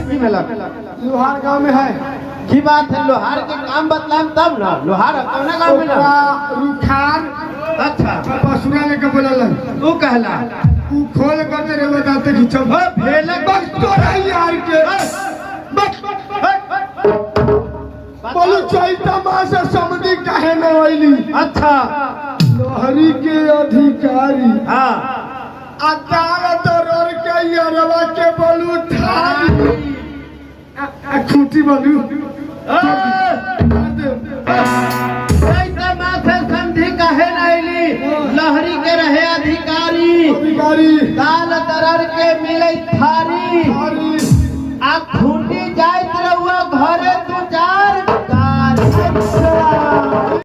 लोहार गांव में है की बात है। लोहार के काम बतलाम तब ना। लोहार कौन गांव में ना रुखार। अच्छा पसुरा लेके बोला तू कहला तू खोल कर रे बताते कि चल भेले बस तोरा यार के बोलू चैता मास समझी काहे न आइली। अच्छा लोहरी के अधिकारी हाँ अदालत रोड के यरवा के बोलू थारी खूटी बोलू संधि कहे नैली लहरी के रहे अधिकारी अधिकारी दाल दरर के मिले थारी आ खून